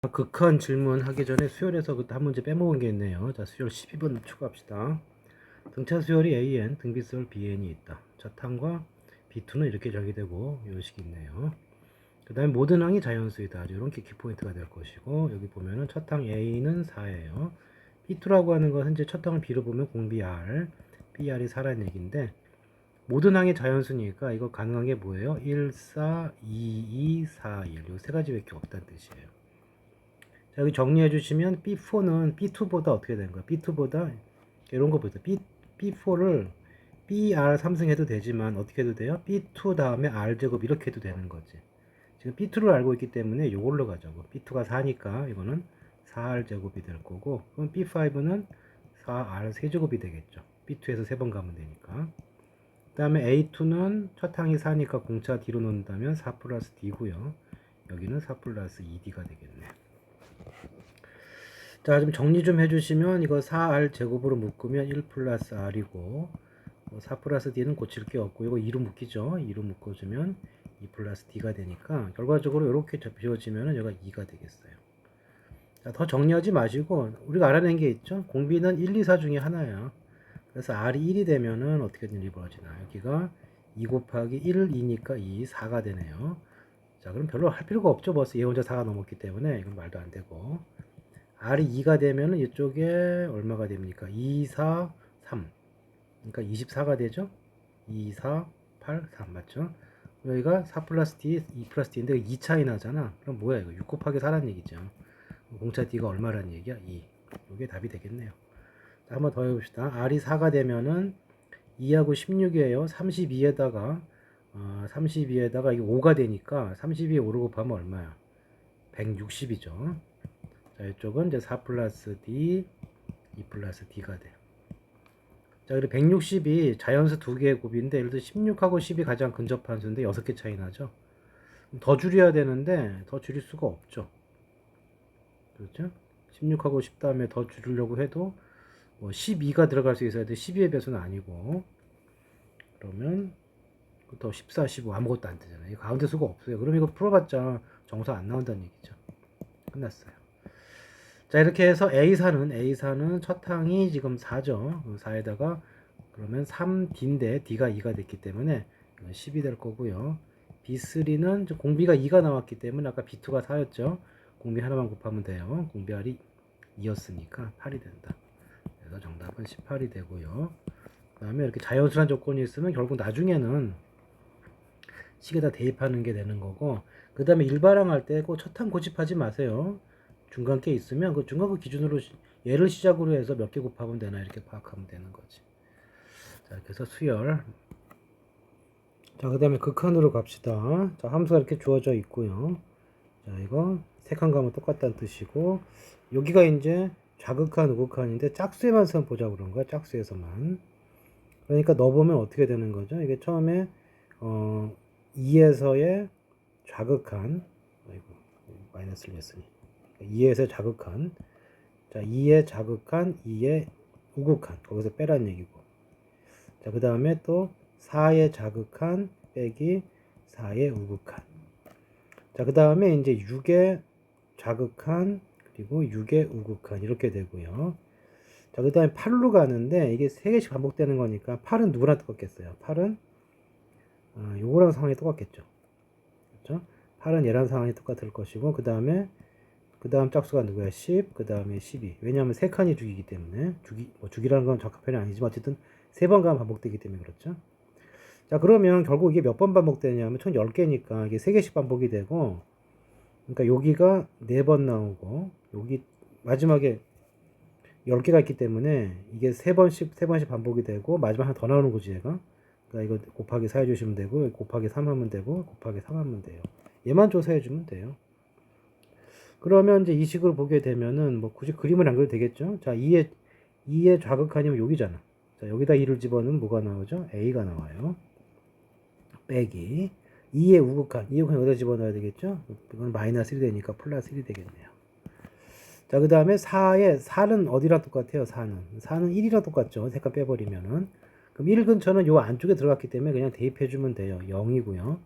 자, 극한 질문 하기 전에 수열에서 그때 한 문제 빼먹은 게 있네요. 자, 수열 12번 추가합시다. 등차 수열이 AN, 등비 수열 BN이 있다. 차탄과 B2는 이렇게 정의되고 이런 식이 있네요. 그 다음에 모든 항이 자연수이다. 이런 게 키포인트가 될 것이고, 여기 보면은 차탕 A는 4예요. B2라고 하는 건 현재 차탕을 B로 보면 공비 R, BR이 4라는 얘기인데, 모든 항이 자연수니까 이거 가능한 게 뭐예요? 1, 4, 2, 2, 4, 1. 요 세 가지밖에 없다는 뜻이에요. 자, 여기 정리해 주시면 B4는 B2보다 어떻게 되는 거야? B2보다 이런 거 보세요. B4를 BR 3승 해도 되지만 어떻게 해도 돼요? B2 다음에 R제곱 이렇게 해도 되는 거지. 지금 B2를 알고 있기 때문에 이걸로 가자고. B2가 4니까 이거는 4R제곱이 될 거고, 그럼 B5는 4R 세제곱이 되겠죠. B2에서 3번 가면 되니까. 그 다음에 A2는 첫 항이 4니까 공차 D로 놓는다면 4 플러스 D고요. 여기는 4 플러스 2D가 되겠네. 자, 좀 정리 좀 해주시면 이거 4R 제곱으로 묶으면 1 플러스 R이고, 4 플러스 D는 고칠 게 없고, 이거 2로 묶이죠. 2로 묶어주면 2 플러스 D가 되니까 결과적으로 이렇게 비워지면 여기가 2가 되겠어요. 자, 더 정리하지 마시고 우리가 알아낸 게 있죠. 공비는 1, 2, 4 중에 하나야. 그래서 R이 1이 되면은 어떻게 된 일이 벌어지나. 여기가 2 곱하기 1, 2니까 2, 4가 되네요. 자, 그럼 별로 할 필요가 없죠. 벌써 얘 혼자 4가 넘었기 때문에 이건 말도 안 되고. R이 2가 되면은 이쪽에 얼마가 됩니까? 2, 4, 3. 그러니까 24가 되죠. 2, 4, 8, 3 맞죠? 여기가 4 플러스 D, 2 플러스 D인데 2 차이 나잖아. 그럼 뭐야 이거? 6 곱하기 4라는 얘기죠. 공차 D가 얼마라는 얘기야? 2. 이게 답이 되겠네요. 자, 한번 더 해봅시다. R이 4가 되면은 2하고 16이에요. 32에다가 32에다가 이게 5가 되니까 32에 5를 곱하면 얼마야? 160이죠. 자, 이쪽은 이제 4 플러스 D, 2 플러스 D가 돼. 자, 그리고 160이 자연수 두 개의 곱인데, 예를 들어 16하고 10이 가장 근접한 수인데 6개 차이 나죠. 더 줄여야 되는데 더 줄일 수가 없죠. 그렇죠? 16하고 10 다음에 더 줄이려고 해도 뭐 12가 들어갈 수 있어야 돼. 12의 배수는 아니고. 그러면 더 14, 15 아무것도 안 되잖아요. 이 가운데 수가 없어요. 그럼 이거 풀어봤자 정수 안 나온다는 얘기죠. 끝났어요. 자, 이렇게 해서 A사는 첫 항이 지금 4죠. 4에다가 그러면 3D인데 D가 2가 됐기 때문에 10이 될 거고요. B3는 공비가 2가 나왔기 때문에 아까 B2가 4였죠. 공비 하나만 곱하면 돼요. 공비 R이 2였으니까 8이 된다. 그래서 정답은 18이 되고요. 그 다음에 이렇게 자연수란 조건이 있으면 결국 나중에는 식에다 대입하는 게 되는 거고, 그 다음에 일반항 할 때 꼭 첫 항 고집하지 마세요. 중간 게 있으면 그 중간 거 기준으로 얘를 시작으로 해서 몇 개 곱하면 되나 이렇게 파악하면 되는 거지. 자, 이렇게 해서 수열. 자, 그 다음에 극한으로 갑시다. 자, 함수가 이렇게 주어져 있고요. 자, 이거 색한 가면 똑같다는 뜻이고, 여기가 이제 좌극한, 우극한인데 짝수에만 선 보자고 그런 거야. 짝수에서만. 그러니까 넣어보면 어떻게 되는 거죠? 이게 처음에 2에서의 좌극한, 아이고 마이너스를 했으니 2에서의 좌극한, 자 2의 좌극한, 2의 우극한, 거기서 빼라는 얘기고, 자 그 다음에 또 4의 좌극한 빼기 4의 우극한, 자 그 다음에 이제 6의 좌극한 그리고 6의 우극한 이렇게 되고요. 자, 그 다음에 8로 가는데 이게 3개씩 반복되는 거니까 8은 누구랑 똑같겠어요? 8은 요거랑 상황이 똑같겠죠. 그렇죠? 8은 얘랑 상황이 똑같을 것이고, 그 다음 짝수가 누구야? 10, 그 다음에 12. 왜냐하면 3칸이 주기이기 때문에, 주기라는 건 적합편이 아니지만 어쨌든 3번 가면 반복되기 때문에 그렇죠. 자, 그러면 결국 이게 몇 번 반복되냐면 총 10개니까 이게 3개씩 반복이 되고, 그러니까 여기가 4번 나오고, 여기 마지막에 10개가 있기 때문에 이게 3번씩 반복이 되고, 마지막 하나 더 나오는 거지, 얘가. 그러니까 이거 곱하기 4 해주시면 되고, 곱하기 3 하면 되고, 곱하기 3 하면 돼요. 얘만 조사해주면 돼요. 그러면 이제 이 식으로 보게 되면은 뭐 굳이 그림을 안 그려도 되겠죠? 자, 2의 좌극한이면 여기잖아. 자, 여기다 2를 집어넣으면 뭐가 나오죠? A가 나와요. 빼기 2의 우극한, 여기다 집어넣어야 되겠죠? 이건 마이너스 1이 되니까 플러스 1이 되겠네요. 자, 그 다음에 4는 어디랑 똑같아요? 4는 1이랑 똑같죠? 색깔 빼버리면은. 그럼 1 근처는 요 안쪽에 들어갔기 때문에 그냥 대입해주면 돼요. 0이고요.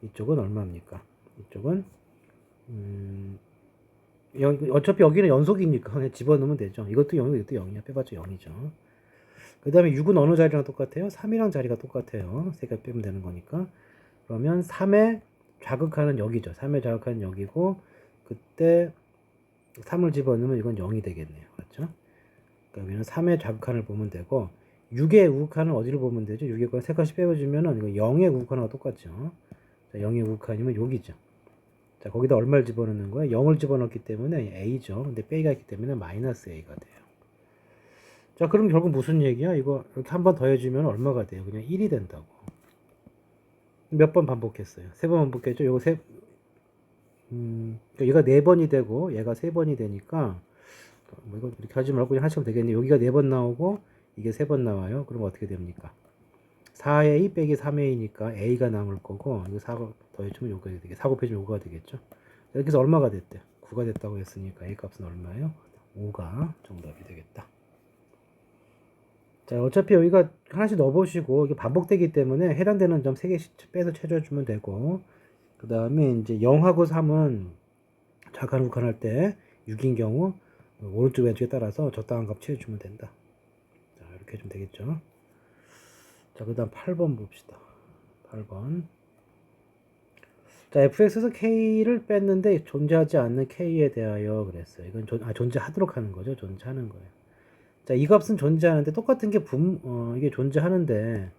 이쪽은 얼마입니까? 이쪽은 어차피 여기는 연속이니까 그냥 집어넣으면 되죠. 이것도 0이고 이것도 0이야. 빼봤자 0이죠. 그 다음에 6은 어느 자리랑 똑같아요? 3이랑 자리가 똑같아요. 3개 빼면 되는 거니까. 그러면 3의 자극하는 여기죠. 3의 자극하는 여기고, 그때 3을 집어넣으면 이건 0이 되겠네요. 그렇죠? 그러니까 여기는 3의 자극한을 보면 되고, 6의 우극한은 어디를 보면 되죠? 6의 거 3칸씩 빼주면은 이거 0의 우극한하고 똑같죠. 자, 0의 우극한이면 여기죠. 자, 거기다 얼마를 집어넣는 거예요? 0을 집어넣기 때문에 A죠. 근데 B가 있기 때문에 마이너스 A가 돼요. 자, 그럼 결국 무슨 얘기야? 이거 이렇게 한 번 더해주면 얼마가 돼요? 그냥 1이 된다고. 몇 번 반복했어요? 3번 반복했죠? 요거 그러니까 얘가 4번이 되고 얘가 3번이 되니까 뭐 이거 이렇게 하지 말고 그냥 하시면 되겠네요. 여기가 4번 나오고 이게 3번 나와요. 그럼 어떻게 됩니까? 4A 빼기 3A니까 A가 남을 거고 이거 4 더해주면 요거가 되겠죠. 4 곱해주면 요거가 되겠죠. 이렇게 해서 얼마가 됐대? 9가 됐다고 했으니까 A 값은 얼마예요? 5가 정답이 되겠다. 자, 어차피 여기가 하나씩 넣어보시고 이게 반복되기 때문에 해당되는 점 3개씩 빼서 채워주면 되고, 그 다음에 이제 0하고 3은 자간 국한할 때 6인 경우 오른쪽 왼쪽에 따라서 적당한 값 채워주면 된다. 자, 이렇게 해주면 되겠죠. 자, 그 다음 8번 봅시다. 8번. 자, fx에서 k를 뺐는데 존재하지 않는 k에 대하여 그랬어요. 이건 존재하도록 하는 거죠. 존재하는 거예요. 자, 이 값은 존재하는데 똑같은 게 이게 존재하는데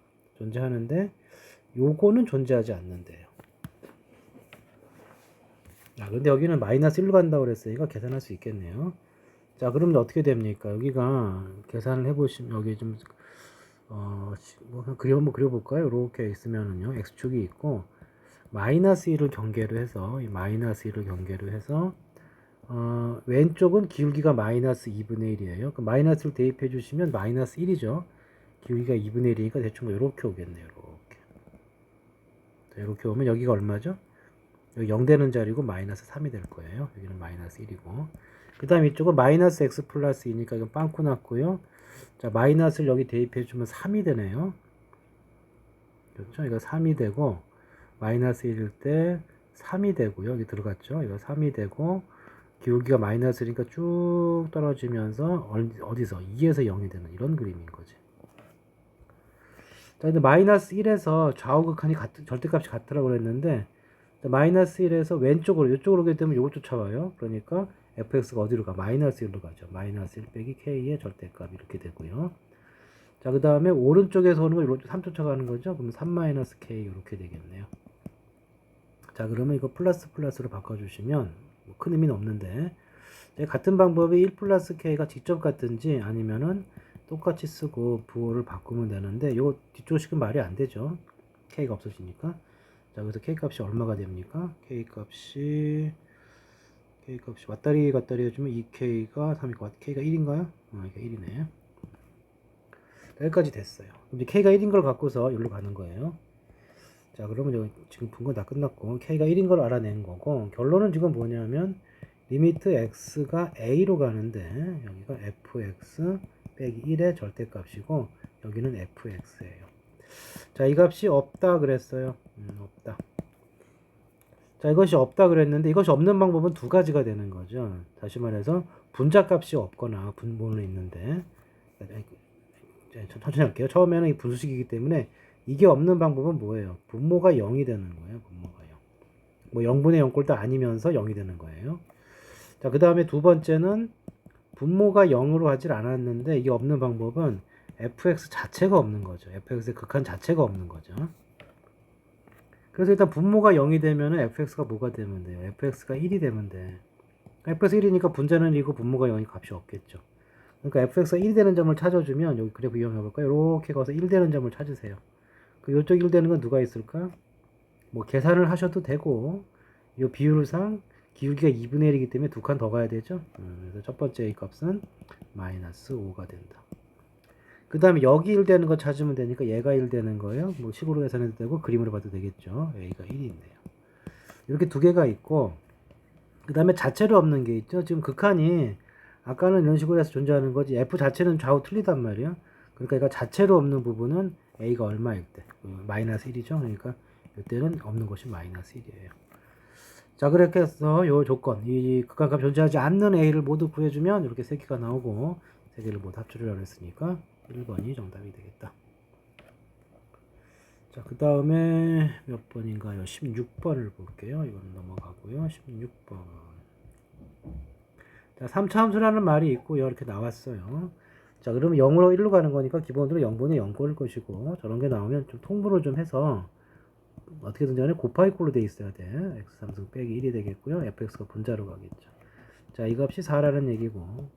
요거는 존재하지 않는데요. 아, 근데 여기는 마이너스 1로 간다고 그랬으니까 계산할 수 있겠네요. 자, 그러면 어떻게 됩니까? 여기가 계산을 해보시면 여기 좀 한번 그려볼까요? 이렇게 있으면은요, x축이 있고 마이너스 1을 경계로 해서 이 마이너스 1을 경계로 해서 왼쪽은 기울기가 마이너스 2분의 1이에요. 그 마이너스를 대입해 주시면 마이너스 1이죠. 기울기가 2분의 1이니까 대충 이렇게 오겠네요. 이렇게. 자, 이렇게 오면 여기가 얼마죠? 여기 0 되는 자리고 마이너스 3이 될 거예요. 여기는 마이너스 1이고. 그 다음 이쪽은 마이너스 x 플러스 2니까 이건 빵꾸 났고요. 자, 마이너스를 여기 대입해 주면 3이 되네요. 그렇죠? 이거 3이 되고, 마이너스 1일 때 3이 되고요. 여기 들어갔죠? 이거 3이 되고, 기울기가 마이너스니까 쭉 떨어지면서 어디서 2에서 0이 되는 이런 그림인 거지. 자, 근데 마이너스 1에서 좌우 극한이 절대값이 같으라고 그랬는데 마이너스 1에서 왼쪽으로 이쪽으로 오게 되면 이걸 쫓아와요. 그러니까 fx가 어디로 가? 마이너스 1로 가죠. 마이너스 1 빼기 k의 절대값 이렇게 되고요. 자, 그 다음에 오른쪽에서 오는 거 이렇게 3 쫓아가는 거죠. 그럼 3 마이너스 k 이렇게 되겠네요. 자, 그러면 이거 플러스 플러스로 바꿔주시면 뭐 큰 의미는 없는데 같은 방법이 1 플러스 k가 직접 같은지 아니면은 똑같이 쓰고 부호를 바꾸면 되는데 요 뒤쪽식은 말이 안 되죠. k가 없어지니까. 자, 그래서 k 값이 얼마가 됩니까? k 값이 왔다리 갔다리 해주면 2k가 3이고 k가 1인가요? 이게 1이네. 여기까지 됐어요. 이제 k가 1인 걸 갖고서 여기로 가는 거예요. 자, 그러면 지금 본 건 다 끝났고 k가 1인 걸 알아낸 거고 결론은 지금 뭐냐면 리미트 x가 a로 가는데 여기가 fx 빼기 1의 절대값이고 여기는 fx예요. 자, 이 값이 없다 그랬어요. 없다. 자, 이것이 없다 그랬는데 이것이 없는 방법은 두 가지가 되는 거죠. 다시 말해서 분자값이 없거나 분모는 있는데 천천히 할게요. 처음에는 이 분수식이기 때문에 이게 없는 방법은 뭐예요? 분모가 0이 되는 거예요. 분모가 0. 뭐 0분의 0 꼴도 아니면서 0이 되는 거예요. 자, 그 다음에 두 번째는 분모가 0으로 하질 않았는데 이게 없는 방법은 fx 자체가 없는 거죠. fx의 극한 자체가 없는 거죠. 그래서 일단 분모가 0이 되면 fx가 뭐가 되면 돼요? fx가 1이 되면 돼. fx 1이니까 분자는 1이고 분모가 0이니까 값이 없겠죠. 그러니까 fx가 1이 되는 점을 찾아주면 여기 그래프 이용해볼까요? 이렇게 가서 1 되는 점을 찾으세요. 그 요쪽 1 되는 건 누가 있을까? 뭐 계산을 하셔도 되고 이 비율상 기울기가 2분의 1이기 때문에 두 칸 더 가야 되죠. 그래서 첫 번째 A 값은 마이너스 5가 된다. 그 다음에 여기 1 되는 거 찾으면 되니까 얘가 1 되는 거예요. 뭐 식으로 계산해도 되고 그림으로 봐도 되겠죠. A가 1이 있네요. 이렇게 두 개가 있고 그 다음에 자체로 없는 게 있죠. 지금 극한이 아까는 이런 식으로 해서 존재하는 거지 F 자체는 좌우 틀리단 말이야. 그러니까 얘가 자체로 없는 부분은 A가 얼마일 때? 마이너스 1이죠. 그러니까 이때는 없는 것이 마이너스 1이에요. 자, 그렇게 해서 요 조건, 이 극한값 존재하지 않는 a를 모두 구해주면 이렇게 세 개가 나오고 세 개를 모두 합주를 했으니까 1번이 정답이 되겠다. 자, 그 다음에 몇 번인가요? 16번을 볼게요. 이건 넘어가고요. 16번. 자, 3차 함수라는 말이 있고요. 이렇게 나왔어요. 자, 그러면 0으로 1로 가는 거니까 기본으로 0분의 0 꼴 것이고 저런 게 나오면 좀 통분을 좀 해서 어떻게든 간에 곱하기 꼴로 돼 있어야 돼. x 3승 빼기 1이 되겠고요. fx가 분자로 가겠죠. 자, 이 값이 4라는 얘기고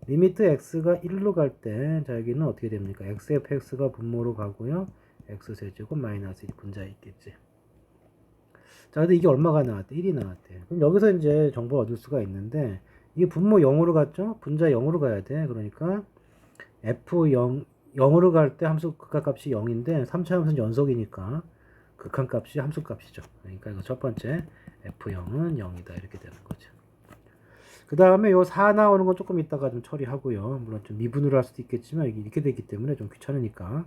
리미트 x가 1로 갈 때 자, 여기는 어떻게 됩니까? xfx가 분모로 가고요. x세제곱 마이너스 1 분자에 있겠지. 자, 근데 이게 얼마가 나왔대? 1이 나왔대. 그럼 여기서 이제 정보를 얻을 수가 있는데 이게 분모 0으로 갔죠? 분자 0으로 가야 돼. 그러니까 f0 0으로 갈 때 함수 극한값이 0인데 3차 함수는 연속이니까 극한값이 함수값이죠. 그러니까 이거 첫 번째 f0은 0이다 이렇게 되는 거죠. 그 다음에 요 4 나오는 건 조금 이따가 좀 처리하고요. 물론 좀 미분으로 할 수도 있겠지만 이게 이렇게 되기 때문에 좀 귀찮으니까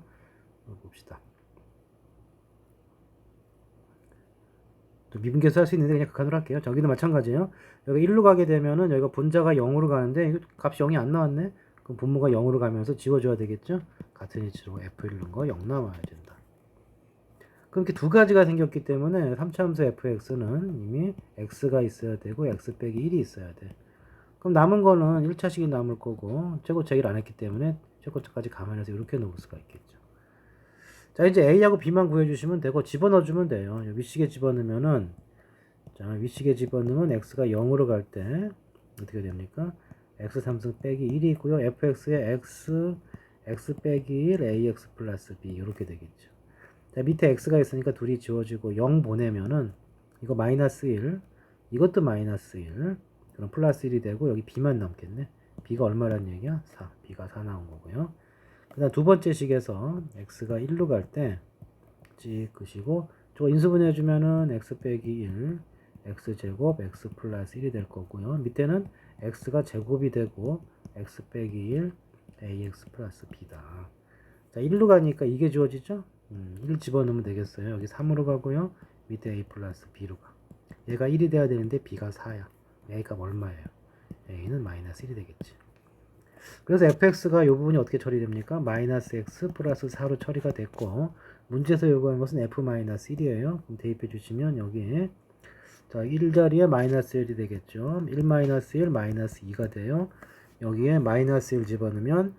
봅시다. 또 미분계수 할 수 있는데 그냥 극한으로 할게요. 저기도 마찬가지예요. 여기 1로 가게 되면은 여기가 분자가 0으로 가는데 이거 값이 0이 안 나왔네. 그럼 분모가 0으로 가면서 지워줘야 되겠죠. 같은 위치로 f 읽는 거 0 나와야 된다. 그럼 이렇게 두 가지가 생겼기 때문에 3차 함수 fx는 이미 x가 있어야 되고 x 빼기 1이 있어야 돼. 그럼 남은 거는 1차식이 남을 거고 최고차기를 안 했기 때문에 최고차까지 감안해서 이렇게 놓을 수가 있겠죠. 자, 이제 A하고 B만 구해주시면 되고 집어넣어주면 돼요. 위식에 집어넣으면은 자, 위식에 집어넣으면 X가 0으로 갈 때 어떻게 됩니까? X 3승 빼기 1이 있고요. fx에 X 빼기 1, AX 플러스 B 이렇게 되겠죠. 자, 밑에 X가 있으니까 둘이 지워지고 0 보내면은 이거 마이너스 1, 이것도 마이너스 1, 그럼 플러스 1이 되고 여기 B만 남겠네. B가 얼마란 얘기야? 4. B가 4 나온 거고요. 그 다음 두 번째 식에서 x가 1로 갈 때 찍으시고 저거 인수분해 해주면은 x 빼기 1 x제곱 x 플러스 1이 될 거고요. 밑에는 x가 제곱이 되고 x 빼기 1 ax 플러스 b다. 자, 1로 가니까 이게 주어지죠? 1 집어넣으면 되겠어요. 여기 3으로 가고요. 밑에 a 플러스 b로 가. 얘가 1이 돼야 되는데 b가 4야. a가 얼마예요? a는 마이너스 1이 되겠지. 그래서 fx가 이 부분이 어떻게 처리됩니까? 마이너스 x 플러스 4로 처리가 됐고 문제에서 요구한 것은 f-1이에요. 그럼 대입해 주시면 여기에 자 1자리에 마이너스 1이 되겠죠. 1 마이너스 1 마이너스 2가 돼요. 여기에 마이너스 1 집어넣으면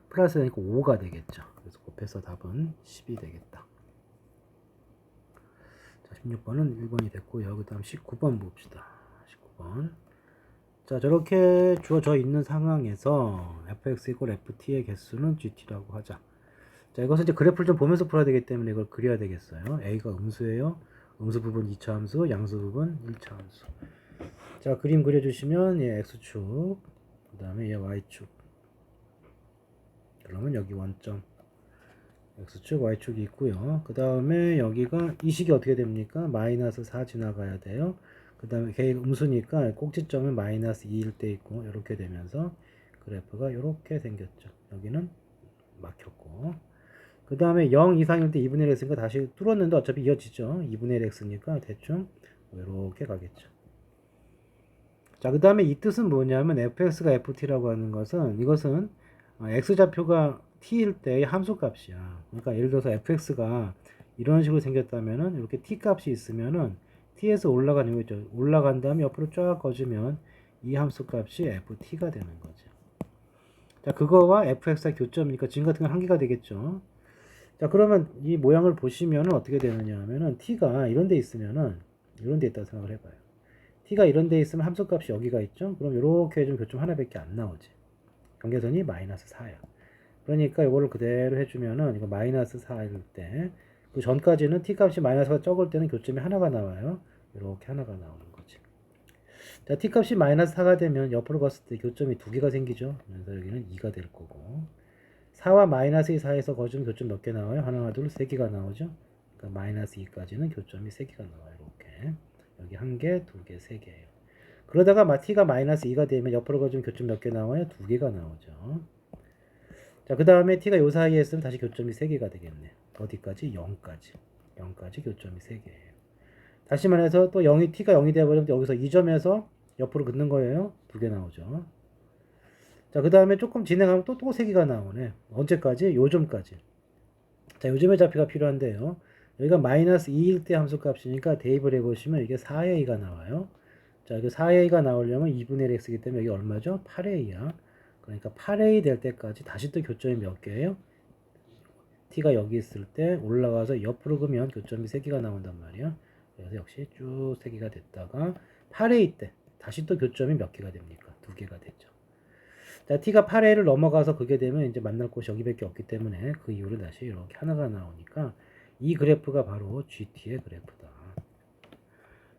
플러스 되니까 5가 되겠죠. 그래서 곱해서 답은 10이 되겠다. 자 16번은 1번이 됐고요. 그 다음 19번 봅시다. 19번 자, 저렇게 주어져 있는 상황에서 fx 이퀄 ft의 개수는 gt라고 하자. 자, 이것은 이제 그래프를 좀 보면서 풀어야 되기 때문에 이걸 그려야 되겠어요. a가 음수예요. 음수 부분 2차 함수, 양수 부분 1차 함수. 자, 그림 그려주시면 얘 x축, 그 다음에 얘 y축. 그러면 여기 원점 x축, y축이 있고요. 그 다음에 여기가 이 식이 어떻게 됩니까? 마이너스 4 지나가야 돼요. 그 다음에 걔 음수니까 꼭지점은 마이너스 2일 때 있고 이렇게 되면서 그래프가 이렇게 생겼죠. 여기는 막혔고 그 다음에 0 이상일 때 2분의 1 x니까 다시 뚫었는데 어차피 이어지죠. 2분의 1 x니까 대충 이렇게 가겠죠. 자, 그 다음에 이 뜻은 뭐냐면 fx가 ft라고 하는 것은 이것은 x좌표가 t일 때의 함수값이야. 그러니까 예를 들어서 fx가 이런 식으로 생겼다면은 이렇게 t 값이 있으면은 t에서 올라가는 거죠. 올라간 다음에 옆으로 쫙 꺼지면 이 함수값이 ft가 되는 거죠. 자, 그거와 fx가 교점이니까 지금 같은 건 한계가 되겠죠. 자, 그러면 이 모양을 보시면은 어떻게 되느냐 하면은 t가 이런 데 있으면은 이런 데 있다고 생각을 해봐요. t가 이런 데 있으면 함수값이 여기가 있죠. 그럼 이렇게 해주면 교점 하나밖에 안 나오지. 경계선이 마이너스 4야. 그러니까 이거를 그대로 해주면은 이거 마이너스 4일 때 그 전까지는 t 값이 마이너스가 적을 때는 교점이 하나가 나와요. 이렇게 하나가 나오는 거지. 자, t 값이 마이너스 4가 되면 옆으로 갔을 때 교점이 두 개가 생기죠. 그래서 여기는 2가 될 거고 4와 마이너스 2 사이에서 거주면 교점 몇 개 나와요? 하나, 둘, 세 개가 나오죠. 그러니까 마이너스 2까지는 교점이 세 개가 나와요. 이렇게 여기 한 개, 두 개, 세 개예요. 그러다가 t가 마이너스 2가 되면 옆으로 거주면 교점 몇 개 나와요? 두 개가 나오죠. 자, 그 다음에 t가 요 사이에 있으면 다시 교점이 3개가 되겠네. 어디까지? 0까지. 0까지 교점이 3개예요. 다시 말해서 또 t가 0이 되어버리면 여기서 이 점에서 옆으로 긋는 거예요. 두 개 나오죠. 자, 그 다음에 조금 진행하면 또 3개가 나오네. 언제까지? 요점까지. 자, 요점의 좌표가 필요한데요. 여기가 마이너스 2일 때 함수값이니까 대입을 해보시면 이게 4a가 나와요. 자, 이게 4a가 나오려면 2분의 1 x이기 때문에 여기 얼마죠? 8a야. 그러니까 8a 될 때까지 다시 또 교점이 몇 개예요? t가 여기 있을 때 올라가서 옆으로 그면 교점이 3개가 나온단 말이야. 그래서 역시 쭉 3개가 됐다가 8a 때 다시 또 교점이 몇 개가 됩니까? 2개가 됐죠. 자, t가 8a를 넘어가서 그게 되면 이제 만날 곳이 여기밖에 없기 때문에 그 이후로 다시 이렇게 하나가 나오니까 이 그래프가 바로 GT의 그래프다.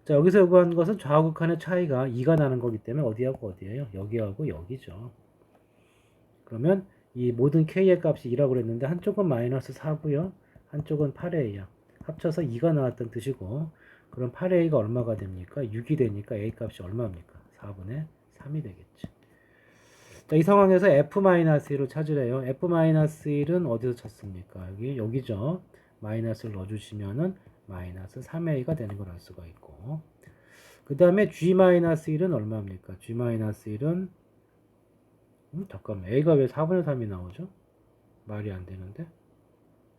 자, 여기서 요구한 것은 좌우극한의 차이가 2가 나는 거기 때문에 어디하고 어디예요? 여기하고 여기죠. 그러면 이 모든 k의 값이 2라고 그랬는데 한쪽은 마이너스 4고요. 한쪽은 8a야. 합쳐서 2가 나왔던 뜻이고 그럼 8a가 얼마가 됩니까? 6이 되니까 a 값이 얼마입니까? 4분의 3이 되겠지. 자, 이 상황에서 f-1을 찾으래요. f-1은 어디서 찾습니까? 여기죠. 마이너스를 넣어주시면은 마이너스 3a가 되는 걸 알 수가 있고 그 다음에 g-1은 얼마입니까? g-1은 잠깐만 a가 왜 4분의 3이 나오죠? 말이 안 되는데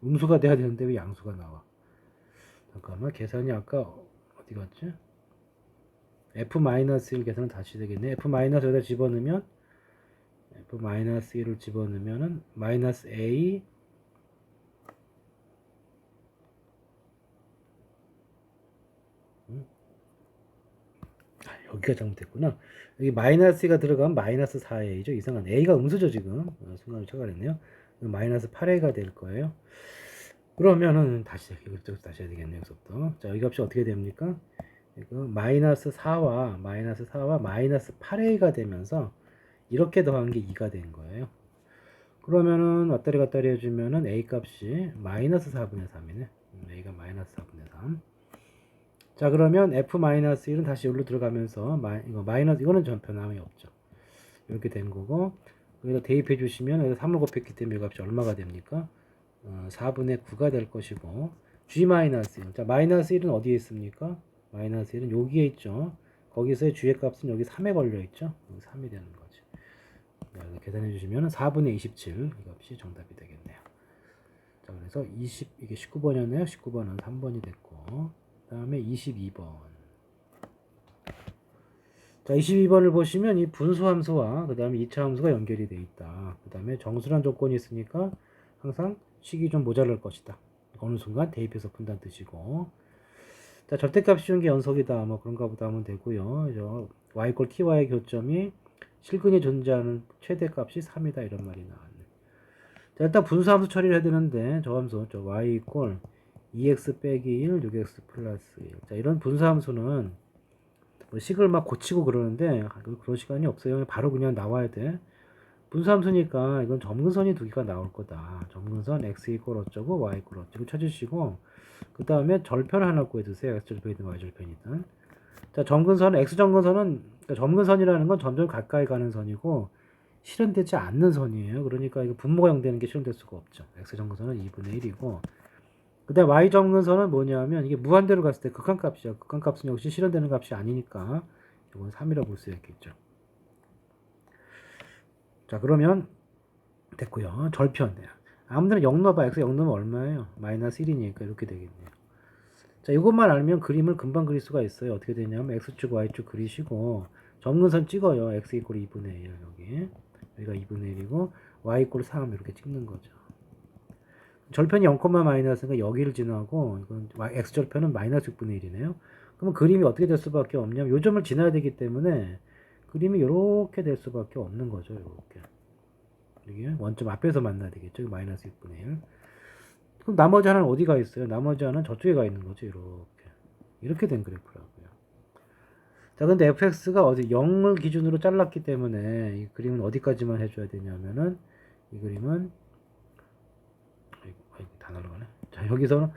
음수가 돼야 되는데 왜 양수가 나와? 잠깐만 계산이 아까 어디 갔지? f-1 계산은 다시 되겠네. f-여기다 집어넣으면 f-1을 집어넣으면은 마이너스 a 여기가 잘못됐구나. 여기 마이너스가 들어가면 마이너스 4a죠. 이상한 a가 음수죠 지금. 순간을 착각했네요. 마이너스 8a가 될 거예요. 그러면은 다시 이것부터 다시 해야 되겠네요. 여기서부터. 자, 이 값이 어떻게 됩니까? 이거 마이너스 4와 마이너스 8a가 되면서 이렇게 더한 게 2가 된 거예요. 그러면은 왔다리 갔다리 해주면은 a 값이 마이너스 4분의 3이네. a가 마이너스 4분의 3. 자, 그러면 f-1은 다시 여기로 들어가면서 이거는 전 변함이 없죠. 이렇게 된 거고 여기다 대입해 주시면 여기다 3을 곱했기 때문에 이 값이 얼마가 됩니까? 4분의 9가 될 것이고 g-1. 자, 마이너스 1은 어디에 있습니까? 마이너스 1은 여기에 있죠. 거기서의 g의 값은 여기 3에 걸려 있죠. 여기 3이 되는 거지. 자, 계산해 주시면 4분의 27 이 값이 정답이 되겠네요. 자, 그래서 이게 19번이었네요. 19번은 3번이 됐고 그 다음에 22번. 자, 22번을 보시면 이 분수함수와 그 다음에 2차 함수가 연결이 되어 있다. 그 다음에 정수란 조건이 있으니까 항상 식이 좀 모자랄 것이다. 어느 순간 대입해서 푼다는 뜻이고. 자, 절대값 쉬운 게 연속이다. 뭐 그런가 보다 하면 되고요. y 꼴 ty의 교점이 실근이 존재하는 최대값이 3이다. 이런 말이 나왔네. 자, 일단 분수함수 처리를 해야 되는데 저 함수 y 꼴 2x 빼기 1, 6x 플러스 1. 자, 이런 분수함수는 뭐 식을 막 고치고 그러는데 그런 시간이 없어요. 바로 그냥 나와야 돼. 분수함수니까 이건 점근선이 2개가 나올 거다. 점근선 x 이꼴 어쩌고 y 이꼴 어쩌고 쳐주시고 그 다음에 절편 하나 구해주세요. x 절편이든 y 절편이든. 자, 점근선 x 점근선은 그러니까 점근선이라는 건 점점 가까이 가는 선이고 실현되지 않는 선이에요. 그러니까 이거 분모가 0 되는 게 실현될 수가 없죠. x 점근선은 2분의 1이고 그 다음 y 정근선은 뭐냐면 이게 무한대로 갔을 때 극한값이죠. 극한값은 역시 실현되는 값이 아니니까 이건 3이라고 볼 수 있겠죠. 자, 그러면 됐고요. 절편. 아무데나 0 넣어봐. x 0 넣으면 얼마예요? 마이너스 1이니까 이렇게 되겠네요. 자, 이것만 알면 그림을 금방 그릴 수가 있어요. 어떻게 되냐면 x축 y축 그리시고 점근선 찍어요. x 이꼴 2분의 1 여기가 2분의 1이고 y 이꼴 3 이렇게 찍는 거죠. 절편이 0, 마이너스니까 여기를 지나고 이건 x절편은 마이너스 6분의 1이네요. 그러면 그림이 어떻게 될 수밖에 없냐면 요 점을 지나야 되기 때문에 그림이 이렇게 될 수밖에 없는 거죠. 이렇게. 이게 원점 앞에서 만나야 되겠죠. 마이너스 6분의 1. 그럼 나머지 하나는 어디가 있어요? 나머지 하나는 저쪽에 가 있는 거죠. 이렇게 된 그래프라고요. 자, 근데 fx가 어디 0을 기준으로 잘랐기 때문에 이 그림은 어디까지만 해줘야 되냐면은 이 그림은 다 날아가네. 자, 여기서는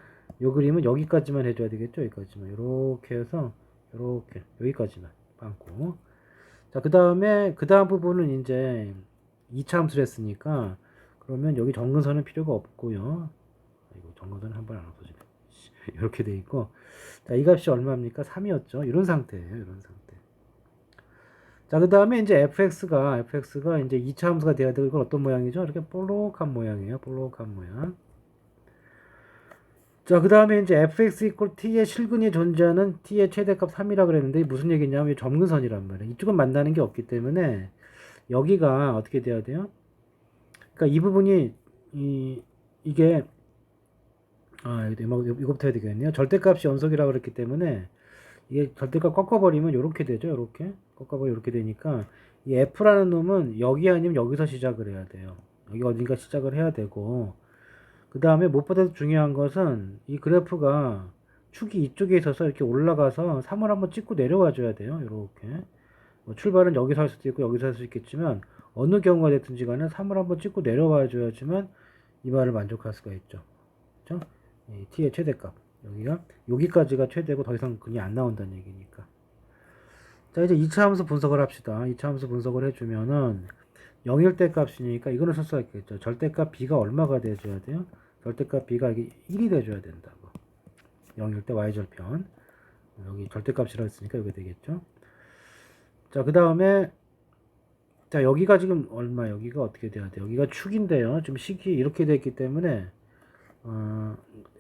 요 그림은 여기까지만 해줘야 되겠죠. 여기까지만 이렇게 해서 이렇게 여기까지만 빵꾸. 자, 그 다음 부분은 이제 2차 함수를 했으니까 그러면 여기 정근선은 필요가 없고요. 이거 정근선 한 번 안 없어지네. 이렇게 돼 있고, 자, 이 값이 얼마입니까? 3이었죠. 이런 상태예요. 이런 상태. 자, 그 다음에 이제 fx가 이제 2차 함수가 돼야 되고, 이건 어떤 모양이죠? 이렇게 볼록한 모양이에요. 볼록한 모양. 자, 그 다음에 이제 fx equal t의 실근이 존재하는 t의 최대값 3이라 그랬는데, 이게 무슨 얘기냐면, 이게 점근선이란 말이에요. 이쪽은 만나는 게 없기 때문에, 여기가 어떻게 돼야 돼요? 그러니까 이 부분이, 이게, 이거부터 해야 되겠네요. 절대값이 연속이라고 그랬기 때문에, 이게 절대값 꺾어버리면 이렇게 되죠. 이렇게. 꺾어버리면 이렇게 되니까, 이 f라는 놈은 여기 아니면 여기서 시작을 해야 돼요. 여기 어딘가 시작을 해야 되고, 그 다음에 무엇보다도 중요한 것은 이 그래프가 축이 이쪽에 있어서 이렇게 올라가서 3을 한번 찍고 내려와 줘야 돼요. 이렇게. 뭐 출발은 여기서 할 수도 있고 여기서 할 수 있겠지만 어느 경우가 됐든지 간에 3을 한번 찍고 내려와 줘야지만 이 말을 만족할 수가 있죠. 그렇죠? 이 t의 최대값. 여기까지가 최대고 더 이상 그게 안 나온다는 얘기니까. 자, 이제 2차 함수 분석을 합시다. 2차 함수 분석을 해주면은 0일 때 값이니까 이거는 쓸 수가 있겠죠. 절대값 b가 얼마가 돼줘야 돼요? 절대값 b가 이게 1이 돼줘야 된다고. 0일 때 y절편. 여기 절대값이라고 했으니까 이게 되겠죠. 자, 그 다음에 자, 여기가 지금 얼마, 여기가 어떻게 돼야 돼요? 여기가 축인데요. 지금 식이 이렇게 됐기 때문에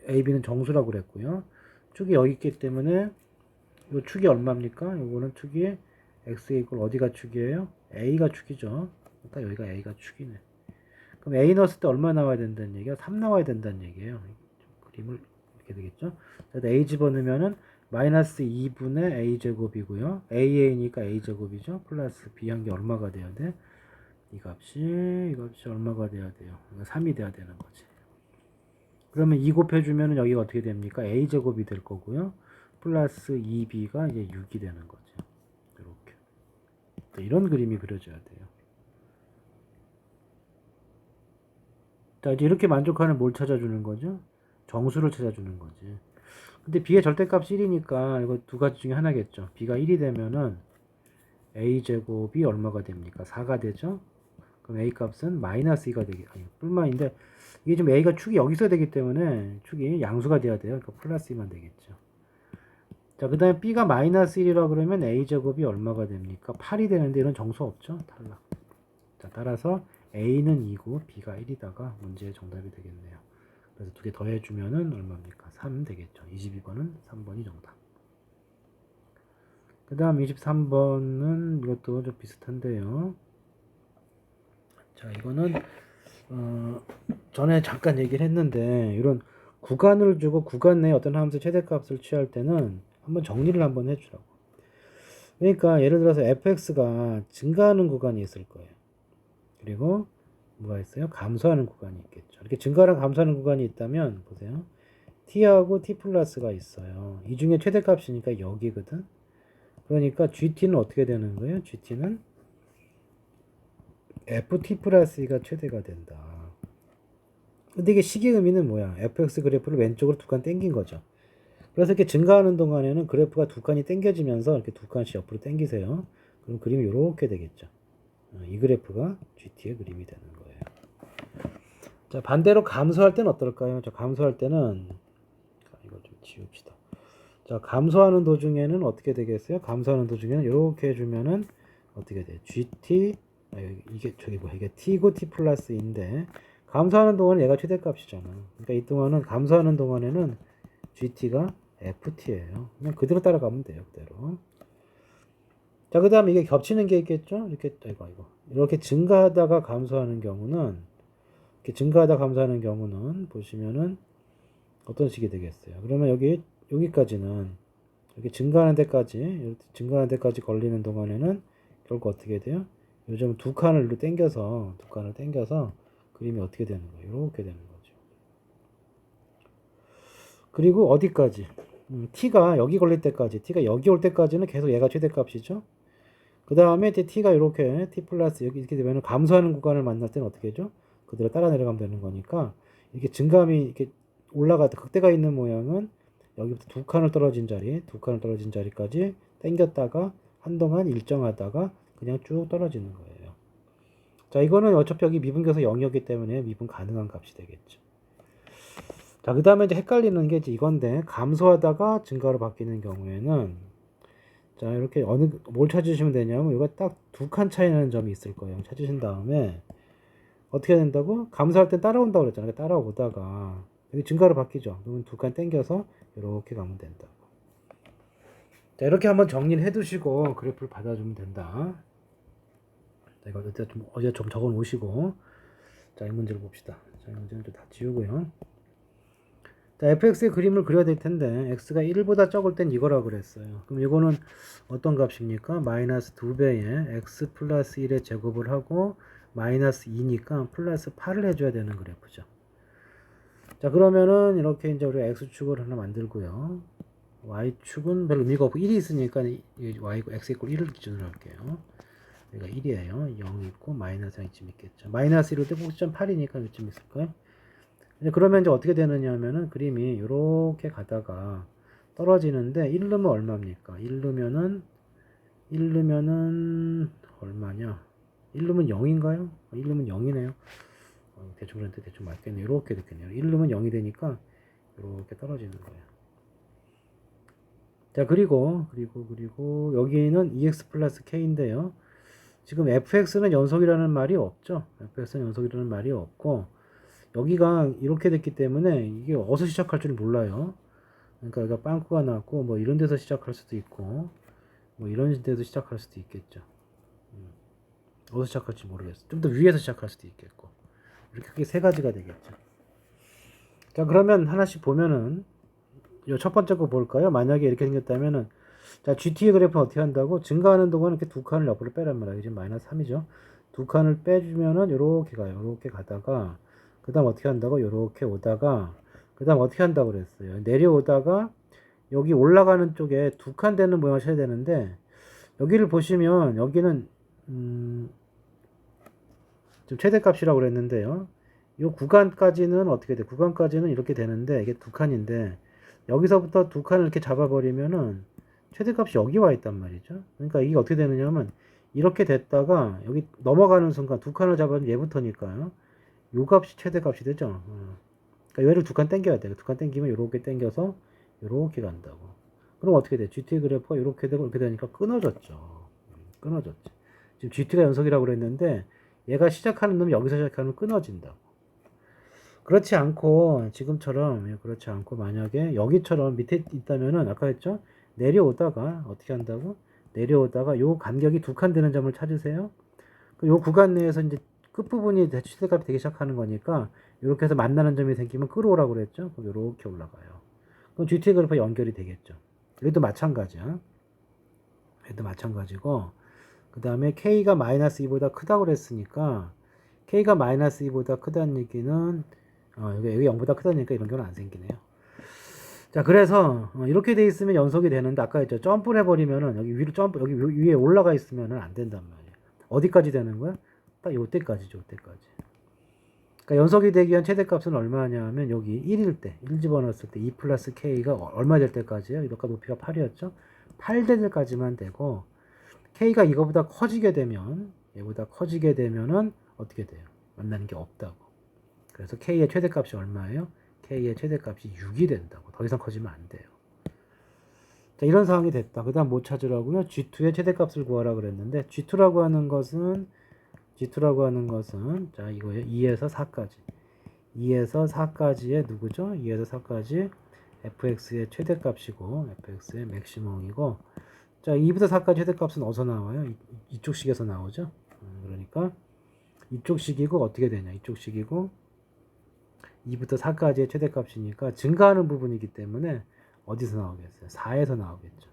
AB는 정수라고 그랬고요. 축이 여기 있기 때문에 이 축이 얼마입니까? 요거는 축이 x 이퀄 어디가 축이에요? a가 축이죠. 딱 여기가 a가 축이네. 그럼 a 넣었을 때 얼마 나와야 된다는 얘기야? 3 나와야 된다는 얘기예요. 그림을 이렇게 되겠죠. a 집어넣으면은 마이너스 2분의 a 제곱이고요. a니까 a 제곱이죠. 플러스 b 한 게 얼마가 돼야 돼? 이 값이 얼마가 돼야 돼요? 3이 돼야 되는 거지. 그러면 2 곱해주면은 여기가 어떻게 됩니까? a 제곱이 될 거고요. 플러스 2b가 이제 6이 되는 거죠. 이렇게. 이런 그림이 그려져야 돼요. 자, 이제 이렇게 만족하는 뭘 찾아주는 거죠? 정수를 찾아주는 거지. 근데 b의 절대값이 1이니까 이거 두 가지 중에 하나겠죠. b가 1이 되면은 a 제곱이 얼마가 됩니까? 4가 되죠. 그럼 a 값은 마이너스 2가 되기, 아니, 뿐만인데 이게 지금 a가 축이 여기서 되기 때문에 축이 양수가 돼야 돼요. 그러니까 플러스 2만 되겠죠. 자, 그 다음에 b가 마이너스 1이라 그러면 a 제곱이 얼마가 됩니까? 8이 되는데 이런 정수 없죠? 탈락. 자, 따라서 a는 2고 b가 1이다가 문제의 정답이 되겠네요. 그래서 두 개 더해주면은 얼마입니까? 3 되겠죠. 22번은 3번이 정답. 그 다음 23번은 이것도 좀 비슷한데요. 자, 이거는 전에 잠깐 얘기를 했는데 이런 구간을 주고 구간 내에 어떤 함수 최대값을 취할 때는 한번 정리를 한번 해주라고. 그러니까 예를 들어서 fx가 증가하는 구간이 있을 거예요. 그리고 뭐가 있어요? 감소하는 구간이 있겠죠. 이렇게 증가랑 감소하는 구간이 있다면 보세요. t하고 t 플러스가 있어요. 이 중에 최대값이니까 여기거든. 그러니까 gt는 어떻게 되는 거예요? gt는 ft 플러스 2가 최대가 된다. 근데 이게 식의 의미는 뭐야? fx 그래프를 왼쪽으로 두 칸 당긴 거죠. 그래서 이렇게 증가하는 동안에는 그래프가 두 칸이 당겨지면서 이렇게 두 칸씩 옆으로 당기세요. 그럼 그림이 이렇게 되겠죠. 이 그래프가 GT의 그림이 되는 거예요. 자, 반대로 감소할 때는 어떨까요? 자, 감소할 때는 이걸 좀 지웁시다. 자, 감소하는 도중에는 어떻게 되겠어요? 감소하는 도중에는 이렇게 해주면은 어떻게 돼? GT 이게 저기 뭐 이게 T고 T 플러스인데 감소하는 동안은 얘가 최대값이잖아. 그러니까 이 동안은 감소하는 동안에는 GT가 FT예요. 그냥 그대로 따라가면 돼요. 그대로. 자, 그 다음에 이게 겹치는 게 있겠죠? 이렇게 증가하다가 감소하는 경우는, 이렇게 증가하다 감소하는 경우는 보시면은 어떤 식이 되겠어요? 그러면 여기까지는, 이렇게 증가하는 데까지 걸리는 동안에는 결국 어떻게 돼요? 요즘 두 칸을 당겨서 그림이 어떻게 되는 거예요? 이렇게 되는 거죠. 그리고 어디까지? t가 여기 걸릴 때까지, t가 여기 올 때까지는 계속 얘가 최대값이죠? 그 다음에 t가 이렇게 t 플러스 여기 이렇게 되면 감소하는 구간을 만날 때는 어떻게 되죠? 그대로 따라 내려가면 되는 거니까 이렇게 증감이 이렇게 올라가다 극대가 있는 모양은 여기부터 두 칸을 떨어진 자리까지 당겼다가 한동안 일정하다가 그냥 쭉 떨어지는 거예요. 자, 이거는 어차피 여기 미분계에서 0이었기 때문에 미분 가능한 값이 되겠죠. 자, 그 다음에 이제 헷갈리는 게 이제 이건데, 감소하다가 증가로 바뀌는 경우에는, 자, 이렇게 뭘 찾으시면 되냐면, 이거 딱 두 칸 차이 나는 점이 있을 거예요. 찾으신 다음에, 어떻게 된다고? 감소할 땐 따라온다고 그랬잖아요. 따라오다가, 여기 증가로 바뀌죠. 그러면 두 칸 땡겨서, 이렇게 가면 된다. 자, 이렇게 한번 정리를 해 두시고, 그래프를 받아주면 된다. 자, 이거 어제 좀 적어 놓으시고, 자, 이 문제를 봅시다. 자, 이 문제는 좀 다 지우고요. 자, fx의 그림을 그려야 될 텐데 x가 1보다 적을 땐 이거라고 그랬어요. 그럼 이거는 어떤 값입니까? 마이너스 2배에 x 플러스 1의 제곱을 하고 마이너스 2니까 플러스 8을 해줘야 되는 그래프죠. 자, 그러면은 이렇게 이제 우리가 x축을 하나 만들고요. y축은 별 의미가 없고 1이 있으니까 x 이퀄 1을 기준으로 할게요. 여기가 1이에요. 0 있고 마이너스 1쯤 있겠죠. 마이너스 1일 때 꼭지점 8이니까 이쯤 있을까요? 그러면 이제 어떻게 되느냐 하면은 그림이 이렇게 가다가 떨어지는데 1르면 얼마입니까? 1르면은 얼마냐? 1르면 0인가요? 1르면 0이네요. 대충 그런데 대충 맞겠네요. 이렇게 됐겠네요. 1르면 0이 되니까 이렇게 떨어지는 거예요. 자, 그리고 여기는 EX 플러스 K인데요. 지금 FX는 연속이라는 말이 없죠. FX는 연속이라는 말이 없고 여기가 이렇게 됐기 때문에 이게 어디서 시작할 줄 몰라요. 그러니까 여기가 빵꾸가 났고 뭐 이런 데서 시작할 수도 있고 뭐 이런 데서 시작할 수도 있겠죠. 어디서 시작할지 모르겠어. 좀 더 위에서 시작할 수도 있겠고 이렇게 크게 세 가지가 되겠죠. 자, 그러면 하나씩 보면은 첫 번째 거 볼까요? 만약에 이렇게 생겼다면은 자, GT의 그래프는 어떻게 한다고? 증가하는 동안 이렇게 두 칸을 옆으로 빼란 말이야. 지금 마이너스 3이죠. 두 칸을 빼주면은 요렇게 가요. 요렇게 가다가 그 다음 어떻게 한다고? 요렇게 오다가 그 다음 어떻게 한다고 그랬어요? 내려오다가 여기 올라가는 쪽에 두 칸 되는 모양을 쳐야 되는데 여기를 보시면 여기는 지금 최대값이라고 그랬는데요. 이 구간까지는 어떻게 돼? 구간까지는 이렇게 되는데 이게 두 칸인데 여기서부터 두 칸을 이렇게 잡아버리면은 최대값이 여기 와 있단 말이죠. 그러니까 이게 어떻게 되느냐면 이렇게 됐다가 여기 넘어가는 순간 두 칸을 잡아면 얘부터니까요. 요 값이 최대값이 되죠. 그러니까 얘를 두 칸 땡겨야 돼요. 두 칸 땡기면 이렇게 땡겨서 이렇게 간다고. 그럼 어떻게 돼? GT 그래프가 이렇게 되고 이렇게 되니까 끊어졌죠. 끊어졌지. 지금 GT가 연속이라고 그랬는데 얘가 시작하는 놈이 여기서 시작하면 끊어진다고. 그렇지 않고 지금처럼 그렇지 않고 만약에 여기처럼 밑에 있다면은 아까 했죠? 내려오다가 어떻게 한다고? 내려오다가 요 간격이 두 칸 되는 점을 찾으세요. 요 구간 내에서 이제 끝부분이 최대값이 되기 시작하는 거니까 이렇게 해서 만나는 점이 생기면 끌어오라고 그랬죠? 그럼 이렇게 올라가요. 그럼 GT 그래프 연결이 되겠죠. 여기도 마찬가지야. 얘도 마찬가지고 그 다음에 K가 마이너스 2보다 크다고 그랬으니까 K가 마이너스 2보다 크다는 얘기는 여기 0보다 크다는 얘기니까 이런 경우는 안 생기네요. 자, 그래서 이렇게 돼 있으면 연속이 되는데 아까 했죠. 점프를 해버리면은 여기 위로 여기 위에 올라가 있으면은 안 된단 말이에요. 어디까지 되는 거야? 딱 요때까지죠. 요때까지. 그러니까 연속이 되기 위한 최대값은 얼마냐면 여기 1일 때, 1 집어넣었을 때 2 플러스 K가 얼마 될 때까지요? 이거가 높이가 8이었죠? 8 될 때까지만 되고 K가 이거보다 커지게 되면 얘보다 커지게 되면은 어떻게 돼요? 만나는 게 없다고. 그래서 K의 최대값이 얼마예요? K의 최대값이 6이 된다고. 더 이상 커지면 안 돼요. 자, 이런 상황이 됐다. 그 다음 뭐 찾으라고요? G2의 최대값을 구하라 그랬는데 G2라고 하는 것은 자, 이거예요. 2에서 4까지. 2에서 4까지의 누구죠? 2에서 4까지 fx의 최대값이고 fx의 맥시멈이고 자, 2부터 4까지 최대값은 어디서 나와요? 이쪽 식에서 나오죠. 그러니까 이쪽 식이고 어떻게 되냐? 이쪽 식이고 2부터 4까지의 최대값이니까 증가하는 부분이기 때문에 어디서 나오겠어요? 4에서 나오겠죠.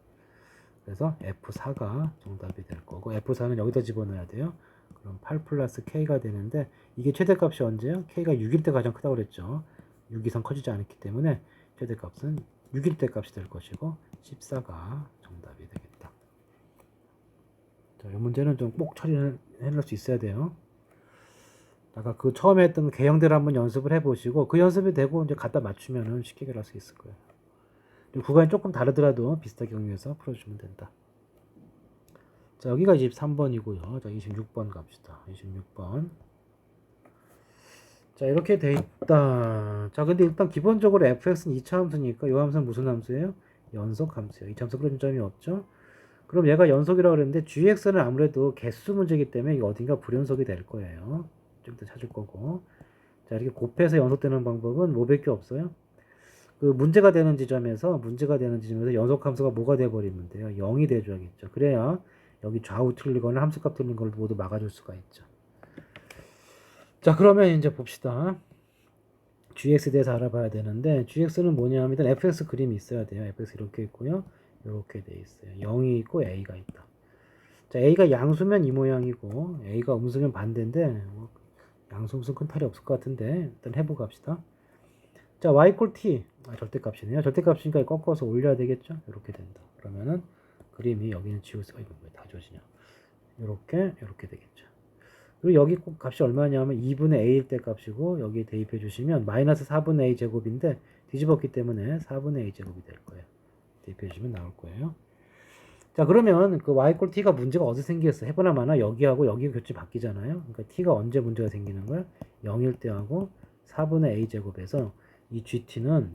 그래서 F4가 정답이 될 거고 F4는 여기다 집어넣어야 돼요. 그럼 8 플러스 K가 되는데 이게 최대값이 언제요? K가 6일 때 가장 크다고 그랬죠. 6 이상 커지지 않기 때문에 최대값은 6일 때 값이 될 것이고 14가 정답이 되겠다. 자, 이 문제는 좀 꼭 처리를 해낼 수 있어야 돼요. 아까 그 처음에 했던 그 개형대로 한번 연습을 해보시고 그 연습이 되고 이제 갖다 맞추면은 쉽게 해결할 수 있을 거예요. 구간이 조금 다르더라도 비슷하게 응용해서 풀어주면 된다. 자, 여기가 23번이고요. 자, 26번 갑시다. 26번. 자, 이렇게 돼 있다. 자, 근데 일단 기본적으로 fx는 2차 함수니까 이 함수는 무슨 함수예요? 연속 함수예요. 2차 함수 그런 점이 없죠? 그럼 얘가 연속이라고 그랬는데 gx는 아무래도 개수 문제이기 때문에 이거 어딘가 불연속이 될 거예요. 좀 이따 찾을 거고. 자, 이렇게 곱해서 연속되는 방법은 뭐밖에 없어요? 그 문제가 되는 지점에서 연속 함수가 뭐가 돼 버리면 돼요? 0이 돼 줘야겠죠. 그래야 여기 좌우 틀리거나 함수값 틀린 걸 모두 막아줄 수가 있죠. 자, 그러면 이제 봅시다. gx에 대해서 알아봐야 되는데 gx는 뭐냐면 일단 fx 그림이 있어야 돼요. fx 이렇게 있고요. 이렇게 돼 있어요. 0이 있고 a가 있다. 자, a가 양수면 이 모양이고 a가 음수면 반대인데 뭐 양수 음수 큰 탈이 없을 것 같은데 일단 해보고 합시다. 자, y 꼴 t 절대값이네요. 절대값이니까 꺾어서 올려야 되겠죠. 이렇게 된다. 그러면은 그림이 여기는 지울 수가 이거 왜다 지워지냐? 이렇게 되겠죠. 그리고 여기 꼭 값이 얼마냐면 2분의 a일 때 값이고 여기에 대입해 주시면 마이너스 4분의 a 제곱인데 뒤집었기 때문에 4분의 a 제곱이 될 거예요. 대입해 주시면 나올 거예요. 자, 그러면 그 y 꼴 t가 문제가 어디서 생기겠어? 해보나 마나 여기하고 여기 교치 바뀌잖아요. 그러니까 t가 언제 문제가 생기는 거야? 0일 때 하고 4분의 a 제곱에서 이 gx는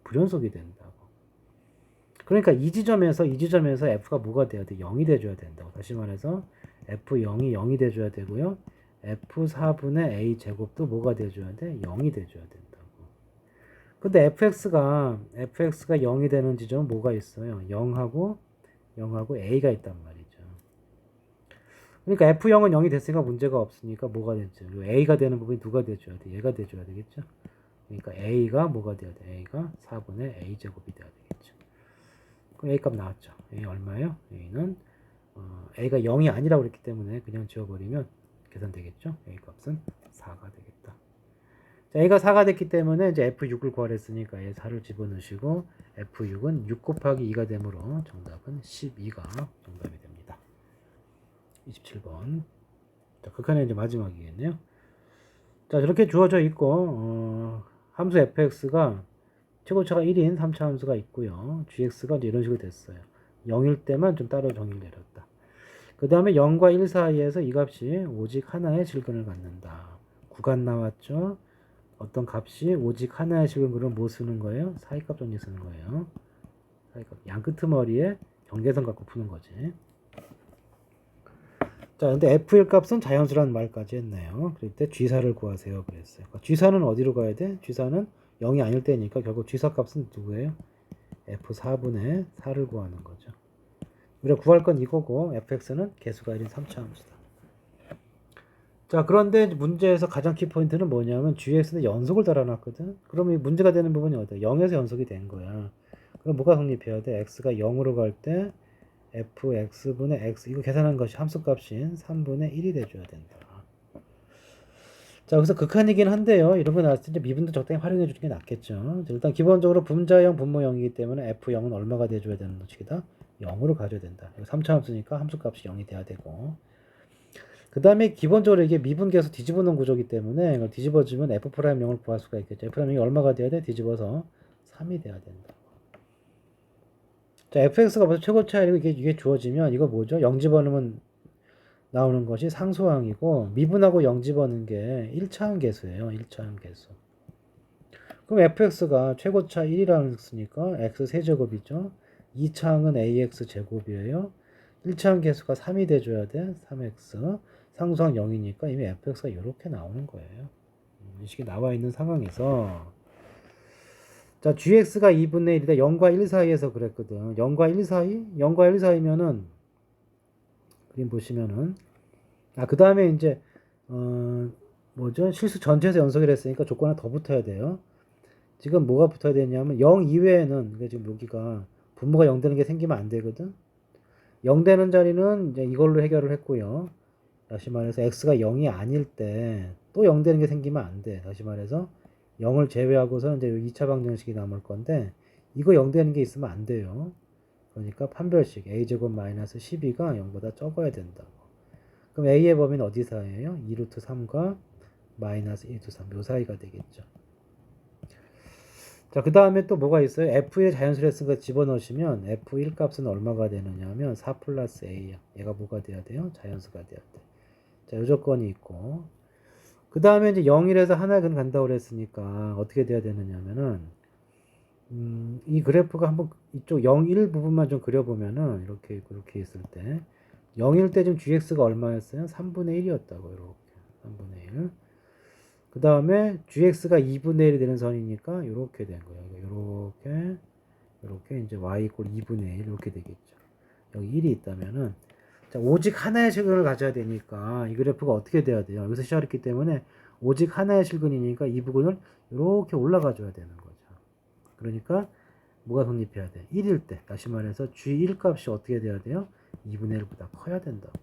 불연속이 된다고. 그러니까 이 지점에서 f가 뭐가 돼야 돼? 0이 돼줘야 된다고. 다시 말해서 f0이 0이 돼줘야 되고요. f4분의 a 제곱도 뭐가 돼줘야 돼? 0이 돼줘야 된다고. 근데 fx가 0이 되는 지점은 뭐가 있어요? 0하고 a가 있단 말이죠. 그러니까 f0은 0이 됐으니까 문제가 없으니까 뭐가 되죠? a가 되는 부분이 누가 돼줘야 돼? 얘가 돼줘야 되겠죠? 그러니까 a가 뭐가 돼야 돼? a가 4분의 a 제곱이 돼야 되겠죠. 그럼 a 값 나왔죠. a 얼마예요? a는 a가 0이 아니라고 그랬기 때문에 그냥 지워버리면 계산되겠죠. a 값은 4가 되겠다. 자, a가 4가 됐기 때문에 이제 f6을 구하랬으니까 a 4를 집어넣으시고 f6은 6 곱하기 2가 되므로 정답은 12가 정답이 됩니다. 27번. 자, 극한의 이제 마지막이겠네요. 자, 저렇게 주어져 있고 함수 fx가 최고차가 1인 3차 함수가 있고요. gx가 이제 이런 식으로 됐어요. 0일 때만 좀 따로 정의를 내렸다. 그 다음에 0과 1 사이에서 이 값이 오직 하나의 실근을 갖는다. 구간 나왔죠. 어떤 값이 오직 하나의 실근, 그럼 뭐 쓰는 거예요? 사이값 정리 쓰는 거예요. 사이값. 양 끄트머리에 경계선 갖고 푸는 거지. 자, 근데 f1 값은 자연수라는 말까지 했네요. 그럴 때 g4를 구하세요. 그랬어요. 그러니까 g4는 어디로 가야 돼? g4는 0이 아닐 때니까 결국 g4 값은 누구예요? f4분의 4를 구하는 거죠. 우리가 구할 건 이거고 fx는 개수가 1인 3차 함수다. 자, 그런데 문제에서 가장 키포인트는 뭐냐면 gx는 연속을 달아놨거든. 그럼 이 문제가 되는 부분이 어디야? 0에서 연속이 된 거야. 그럼 뭐가 성립해야 돼? x가 0으로 갈 때 fx분의 x, 이거 계산한 것이 함수값인 3분의 1이 돼줘야 된다. 자, 여기서 극한이긴 한데요. 이런 거 나왔을 때 미분도 적당히 활용해 주는 게 낫겠죠. 일단 기본적으로 분자형, 분모형이기 때문에 f0은 얼마가 돼줘야 되는 것이다? 0으로 가져야 된다. 3차 함수니까 함수값이 0이 돼야 되고. 그 다음에 기본적으로 이게 미분계에서 뒤집어 놓은 구조이기 때문에 이걸 뒤집어주면 f'0을 구할 수가 있겠죠. f'0이 얼마가 돼야 돼? 뒤집어서 3이 돼야 된다. 자, fx가 벌써 최고차이고 이게 주어지면 이거 뭐죠? 0 집어넣으면 나오는 것이 상수항이고 미분하고 0 집어넣는 게 1차항 계수예요. 1차항 계수. 그럼 fx가 최고차 1이라는 했으니까 x 세제곱이죠. 2차항은 ax 제곱이에요. 1차항 계수가 3이 돼줘야 돼. 3x. 상수항 0이니까 이미 fx가 이렇게 나오는 거예요. 이 식이 나와 있는 상황에서 자, gx가 2분의 1이다. 0과 1 사이에서 그랬거든. 0과 1 사이? 0과 1 사이면은 그림 보시면은 그 다음에 이제 뭐죠? 실수 전체에서 연속을 했으니까 조건 하나 더 붙어야 돼요. 지금 뭐가 붙어야 되냐면 0 이외에는 그러니까 지금 여기가 분모가 0 되는 게 생기면 안 되거든. 0 되는 자리는 이제 이걸로 해결을 했고요. 다시 말해서 x가 0이 아닐 때 또 0 되는 게 생기면 안 돼. 다시 말해서 0을 제외하고서 이제 2차 방정식이 남을 건데 이거 0 되는 게 있으면 안 돼요. 그러니까 판별식 a제곱 마이너스 12가 0보다 적어야 된다고. 그럼 a의 범위는 어디 사이에요? 2루트 3과 마이너스 1루트 3, 요 사이가 되겠죠. 자, 그 다음에 또 뭐가 있어요? f의 자연수를 쓴 거 집어넣으시면 f1 값은 얼마가 되느냐 하면 4 플러스 a야. 얘가 뭐가 돼야 돼요? 자연수가 돼야 돼. 자, 요 조건이 있고 그 다음에 이제 0일에서 하나 간다고 그랬으니까 어떻게 돼야 되느냐면은 이 그래프가 한번 이쪽 0, 1 부분만 좀 그려보면은 이렇게 그렇게 있을 때 0일 때 지금 gx가 얼마였어요? 3분의 1이었다고 이렇게 3분의 1. 그 다음에 gx가 2분의 1이 되는 선이니까 이렇게 된 거예요. 이렇게 이제 y 이꼴 2분의 1 이렇게 되겠죠. 여기 1이 있다면은 자, 오직 하나의 실근을 가져야 되니까 이 그래프가 어떻게 돼야 돼요? 여기서 시작했기 때문에 오직 하나의 실근이니까 이 부분을 이렇게 올라가 줘야 되는 거죠. 그러니까 뭐가 성립해야 돼? 1일 때 다시 말해서 G1 값이 어떻게 돼야 돼요? 2분의 1보다 커야 된다고.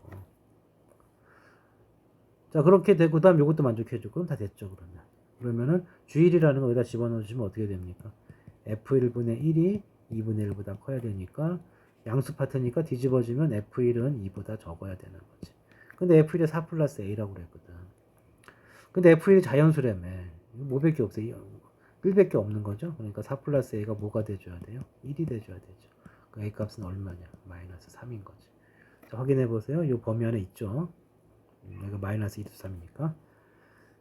자 그렇게 되고 다음 이것도 만족해줘. 그럼 다 됐죠 그러면. 그러면은 G1이라는 거 여기다 집어넣어주시면 어떻게 됩니까? F1분의 1이 2분의 1보다 커야 되니까 양수 파트니까 뒤집어지면 F1은 2보다 적어야 되는 거지. 근데 F1이 4 플러스 A라고 그랬거든. 근데 F1이 자연수라며. 뭐밖에 없어. 1밖에 없는 거죠. 그러니까 4 플러스 A가 뭐가 돼줘야 돼요? 1이 돼줘야 되죠. 그 A 값은 얼마냐? 마이너스 3인 거지. 자, 확인해 보세요. 이 범위 안에 있죠. 여기가 마이너스 2도 3이니까.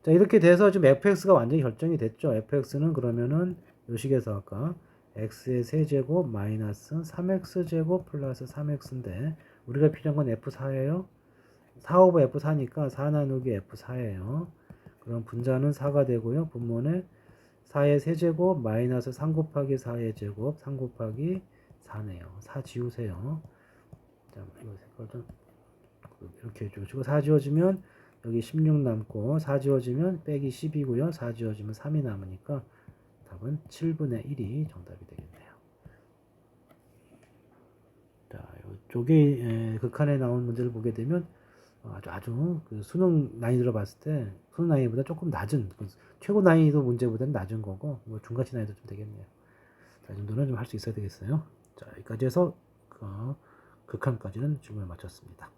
자, 이렇게 돼서 지금 fx가 완전히 결정이 됐죠. fx는 그러면은 요 식에서 아까 x의 세제곱 마이너스 3x제곱 플러스 3x인데 우리가 필요한 건 f4예요. 4 오버 f4니까 4 나누기 f4예요. 그럼 분자는 4가 되고요. 분모는 4의 세제곱 마이너스 3 곱하기 4의 제곱 3 곱하기 4네요. 4 지우세요. 자, 이거 색깔 좀 이렇게 해주시고 4 지워지면 여기 16 남고 4 지워지면 빼기 10이고요. 4 지워지면 3이 남으니까 답은 7분의 1이 정답이 되겠네요. 자, 이쪽에 극한에 나온 문제를 보게 되면 아주 그 수능 난이도로 봤을 때 수능 난이도보다 조금 낮은 최고 난이도 문제보다는 낮은 거고 뭐 중간치 난이도 좀 되겠네요. 자, 이 정도는 좀 할 수 있어야 되겠어요. 자, 여기까지 해서 극한까지는 질문을 마쳤습니다.